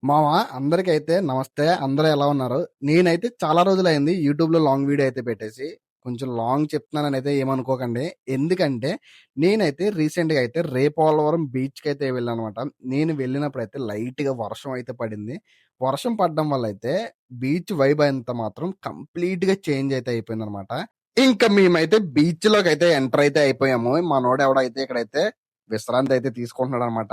మామ అందరికైతే నమస్తే. అందరూ ఎలా ఉన్నారు? నేనైతే చాలా రోజులైంది యూట్యూబ్‌లో లాంగ్ వీడియో అయితే పెట్టేసి. కొంచెం లాంగ్ చెప్తున్నాననైతే ఏమనుకోకండి. ఎందుకంటే నేనైతే రీసెంట్‌గా అయితే రేపోలవరం బీచ్‌కైతే వెళ్ళాననమాట. నేను వెళ్ళినప్పుడైతే లైట్‌గా వర్షం అయితే పడింది. వర్షం పడడం వల్ల అయితే బీచ్ వైబ్ అంతా మాత్రం కంప్లీట్‌గా చేంజ్ అయితే అయిపోయిందనమాట. ఇంకా మేమైతే బీచ్‌లోకైతే ఎంటర్ అయితే అయిపోయాము. మనోడెవడో అయితే ఇక్కడైతే విశ్రాంతి అయితే తీసుకుంటున్నాడనమాట.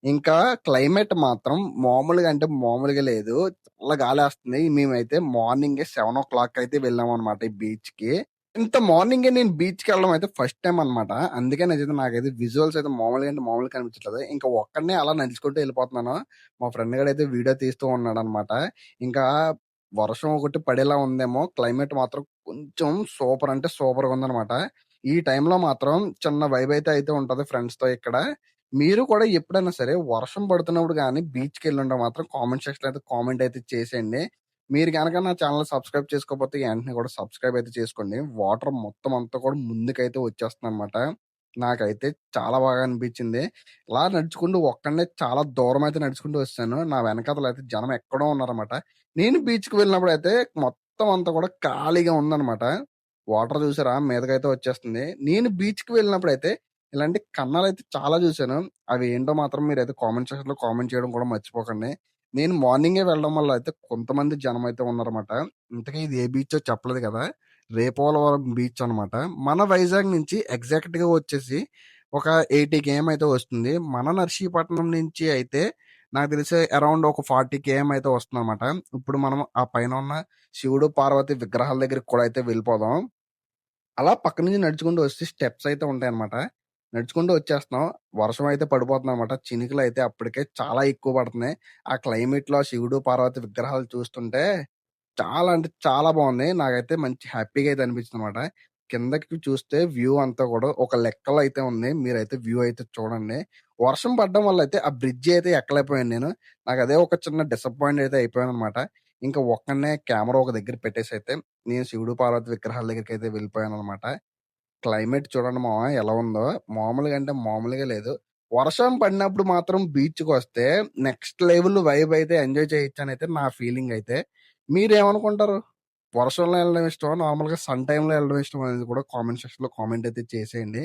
ఇంకా క్లైమేట్ మాత్రం మామూలుగా అంటే మామూలుగా లేదు. చల్ల గాలేస్తుంది. మేమైతే మార్నింగే 7:00 అయితే వెళ్ళామనమాట ఈ బీచ్‌కి. ఇంత మార్నింగే నేను బీచ్‌కెళ్ళడం అయితే ఫస్ట్ టైమ్ అనమాట. అందుకే నిజంగా నాకైతే విజువల్స్ అయితే మామూలుగా అంటే మామూలుగా కనిపించట్లేదు. ఇంకా ఒక్కడినే అలా నడుచుకుంటూ వెళ్ళిపోతున్నాను. మా ఫ్రెండ్ గాడైతే వీడియో తీస్తూ ఉన్నాడనమాట. ఇంకా వర్షం ఒకటి పడేలా ఉందేమో. క్లైమేట్ మాత్రం కొంచెం సూపర్ అంటే సూపర్‌గా ఉందనమాట. ఈ టైంలో మాత్రం చిన్న వైబ్ అయితే ఉంటది ఫ్రెండ్స్‌తో ఇక్కడ. మీరు కూడా ఎప్పుడైనా సరే వర్షం పడుతున్నప్పుడు గాని బీచ్‌కెళ్ళుంటే మాత్రం కామెంట్ సెక్షన్‌లో అయితే కామెంట్ అయితే చేసేయండి. మీరు గనక నా ఛానెల్ సబ్స్క్రైబ్ చేసుకోకపోతే వెంటనే కూడా సబ్స్క్రైబ్ అయితే చేసుకోండి. వాటర్ మొత్తం అంతా కూడా ముందుకైతే వచ్చేస్తుందన్నమాట. నాకైతే చాలా బాగా అనిపించింది. ఇలా నడుచుకుంటూ ఒక్కడినే చాలా దూరం అయితే నడుచుకుంటూ వచ్చాను. నా వెనకాతల అయితే జనం ఎక్కడో ఉన్నారన్నమాట. నేను బీచ్‌కి వెళ్ళినప్పుడైతే మొత్తం అంతా కూడా ఖాళీగా ఉందన్నమాట. వాటర్ చూసారా మీదకైతే వచ్చేస్తుంది. నేను బీచ్‌కి వెళ్ళినప్పుడైతే ఇలాంటి కన్నాలైతే చాలా చూసాను. అవి ఏంటో మాత్రం మీరైతే కామెంట్ సెక్షన్‌లో కామెంట్ చేయడం కూడా మర్చిపోకండి. నేను మార్నింగే వెళ్ళడం వల్ల అయితే కొంతమంది జనమైతే ఉన్నారన్నమాట. ఇంతకీ ఇది ఏ బీచో చెప్పలేదు కదా! రేపోలవరం బీచ్ అనమాట. మన వైజాగ్ నుంచి ఎగ్జాక్ట్‌గా వచ్చేసి ఒక 80 అయితే వస్తుంది. మన నర్సీపట్నం నుంచి అయితే నాకు తెలిసి అరౌండ్ ఒక 40 అయితే వస్తుందన్నమాట. ఇప్పుడు మనం ఆ పైన ఉన్న శివుడు, పార్వతి విగ్రహాల దగ్గరికి కూడా అయితే వెళ్ళిపోదాం. అలా పక్క నుంచి నడుచుకుంటూ వస్తే స్టెప్స్ అయితే ఉంటాయన్నమాట. నడుచుకుంటూ వచ్చేస్తున్నాం. వర్షం అయితే పడిపోతుందన్నమాట. చినుకులయితే అప్పటికే చాలా ఎక్కువ పడుతున్నాయి. ఆ క్లైమేట్‌లో శివుడు, పార్వతి విగ్రహాలు చూస్తుంటే చాలా అంటే చాలా బాగుంది. నాకైతే మంచి హ్యాపీగా అయితే అనిపించిందన్నమాట. కిందకి చూస్తే వ్యూ అంతా కూడా ఒక లెక్కలో అయితే ఉంది. మీరైతే వ్యూ అయితే చూడండి. వర్షం పడడం వల్ల అయితే ఆ బ్రిడ్జ్ అయితే ఎక్కలేకపోయాను నేను. నాకదే ఒక చిన్న డిసప్పాయింట్ అయితే అయిపోయానన్నమాట. ఇంకా ఒక్కడినే కెమెరా ఒక దగ్గర పెట్టేసైతే నేను శివుడు, పార్వతి విగ్రహాల దగ్గరికైతే వెళ్ళిపోయానన్నమాట. క్లైమేట్ చూడండి మామ ఎలా ఉందో. మామూలుగా అంటే మామూలుగా లేదు. వర్షం పడినప్పుడు మాత్రం బీచ్‌కొస్తే నెక్స్ట్ లెవెల్ వైబ్ అయితే ఎంజాయ్ చేయొచ్చనైతే నా ఫీలింగ్ అయితే. మీరేమనుకుంటారు? వర్షంలో ఎళ్ళడం ఇష్టమా? నార్మల్‌గా సన్ టైమ్‌లో ఎళ్ళడం ఇష్టమా అనేది కూడా కామెంట్ సెక్షన్‌లో కామెంట్ అయితే చేసేయండి.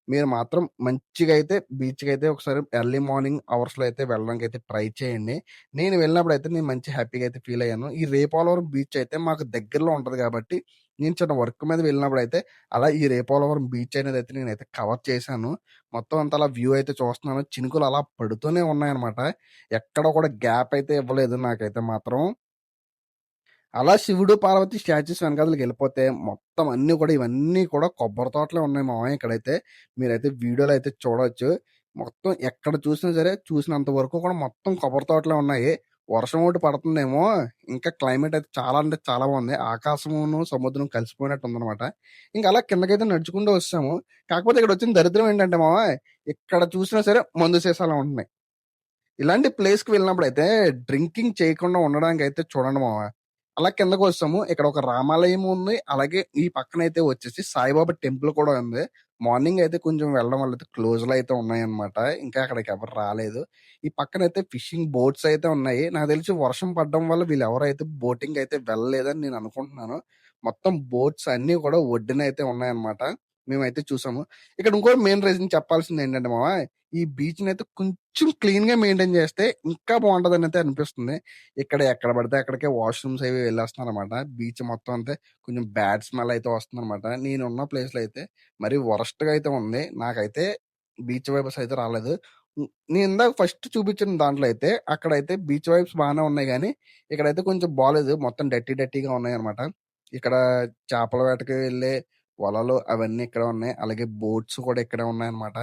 మీరు మాత్రం మంచిగా అయితే బీచ్‌కైతే ఒకసారి ఎర్లీ మార్నింగ్ అవర్స్‌లో అయితే వెళ్ళడానికైతే ట్రై చేయండి. నేను వెళ్ళినప్పుడైతే నేను మంచి హ్యాపీగా అయితే ఫీల్ అయ్యాను. ఈ రేపోలవరం బీచ్ అయితే మాకు దగ్గరలో ఉంటది కాబట్టి, నేను చిన్న వర్క్ మీద వెళ్ళినప్పుడైతే అలా ఈ రేపోలవరం బీచ్ అనేదైతే నేనైతే కవర్ చేశాను. మొత్తం అంతా అలా వ్యూ అయితే చూస్తున్నాను. చినుకులు అలా పడుతూనే ఉన్నాయన్నమాట. ఎక్కడ కూడా గ్యాప్ అయితే ఇవ్వలేదు నాకైతే మాత్రం. అలా శివుడు, పార్వతి స్టాచ్యూస్ వెనకాతలకెళ్ళిపోతే మొత్తం అన్నీ కూడా ఇవన్నీ కూడా కొబ్బరి తోటలే ఉన్నాయి మావయ్య ఇక్కడైతే. మీరైతే వీడియోలో అయితే చూడొచ్చు. మొత్తం ఎక్కడ చూసినా సరే చూసినంత వరకు కూడా మొత్తం కొబ్బరి తోటలే ఉన్నాయి. వర్షం ఒకటి పడుతుందేమో. ఇంకా క్లైమేట్ అయితే చాలా అంటే చాలా బాగుంది. ఆకాశమును, సముద్రం కలిసిపోయినట్టు ఉందనమాట. ఇంక అలా కిందకైతే నడుచుకుంటూ వచ్చాము. కాకపోతే ఇక్కడ వచ్చిన దరిద్రం ఏంటంటే మావయ్య, ఇక్కడ చూసినా సరే మందు సీసాలే ఉంటున్నాయి. ఇలాంటి ప్లేస్‌కి వెళ్ళినప్పుడైతే డ్రింకింగ్ చేయకుండా ఉండడానికైతే చూడండి మామ. అలా కిందకొచ్చాము. ఇక్కడ ఒక రామాలయం ఉంది. అలాగే ఈ పక్కనైతే వచ్చేసి సాయిబాబా టెంపుల్ కూడా ఉంది. మార్నింగ్ అయితే కొంచెం వెళ్ళడం వల్ల అయితే క్లోజ్‌లో అయితే ఉన్నాయన్నమాట. ఇంకా అక్కడికి ఎవరు రాలేదు. ఈ పక్కనైతే ఫిషింగ్ బోట్స్ అయితే ఉన్నాయి. నాకు తెలిసి వర్షం పడడం వల్ల వీళ్ళెవరైతే బోటింగ్ అయితే వెళ్ళలేదని నేను అనుకుంటున్నాను. మొత్తం బోట్స్ అన్నీ కూడా ఒడ్డున అయితే ఉన్నాయన్నమాట. మేమైతే చూసాము. ఇక్కడ ఇంకో మెయిన్ రీజన్ చెప్పాల్సింది ఏంటంటే మామ, ఈ బీచ్‌నైతే కొంచెం క్లీన్‌గా మెయింటైన్ చేస్తే ఇంకా బావుంటదనైతే అనిపిస్తుంది. ఇక్కడ ఎక్కడ పడితే అక్కడికే వాష్‌రూమ్స్ అవి వెళ్ళేస్తున్నారనమాట. బీచ్ మొత్తం అంతే కొంచెం బ్యాడ్ స్మెల్ అయితే వస్తుందనమాట. నేనున్న ప్లేస్‌లో అయితే మరీ వరస్ట్‌గా అయితే ఉంది. నాకైతే బీచ్ వైబ్స్ అయితే రాలేదు. నేను ఇందాక ఫస్ట్ చూపించిన దాంట్లో అయితే అక్కడైతే బీచ్ వైబ్స్ బానే ఉన్నాయి గానీ, ఇక్కడైతే కొంచెం బాలేదు. మొత్తం డర్టీగా ఉన్నాయన్నమాట. ఇక్కడ చేపల వేటకి వెళ్ళే వలలు అవన్నీ ఇక్కడే ఉన్నాయి. అలాగే బోట్స్ కూడా ఇక్కడే ఉన్నాయన్నమాట.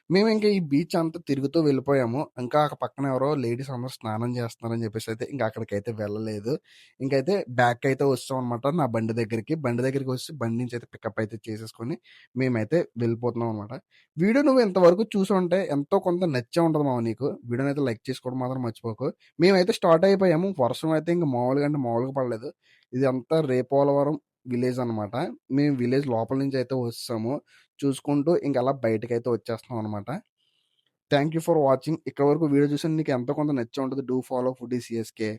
మేమింక ఈ బీచ్ అంతా తిరుగుతూ వెళ్ళిపోయాము. ఇంకా అక్కడ పక్కన ఎవరో లేడీస్ అందరూ స్నానం చేస్తున్నారని చెప్పేసైతే ఇంకా అక్కడికైతే వెళ్ళలేదు. ఇంకైతే బ్యాక్ అయితే వచ్చామనమాట నా బండి దగ్గరికి. బండి దగ్గరికి వచ్చి బండి నుంచి అయితే పికప్ అయితే చేసేసుకొని మేమైతే వెళ్ళిపోతున్నాం అనమాట. వీడియో నువ్వు ఇంతవరకు చూసుంటే ఎంతో కొంత నచ్చే ఉంటది మామ నీకు. వీడియోనైతే లైక్ చేసుకోవడం మాత్రం మర్చిపోకు. మేమైతే స్టార్ట్ అయిపోయాము. వర్షం అయితే ఇంక మామూలుగా అంటే మామూలుగా పడలేదు. ఇదంతా రేపోలవరం విలేజ్ అనమాట. మేము విలేజ్ లోపల నుంచి అయితే వస్తాము. చూసుకుంటూ ఇంక అలా బయటకైతే వచ్చేస్తున్నాం అనమాట. Thank you for watching. ఇక్కడ వరకు వీడియో చూసి నీకు ఎంతో కొంత నచ్చే ఉంటుంది. Do follow foodie CSK.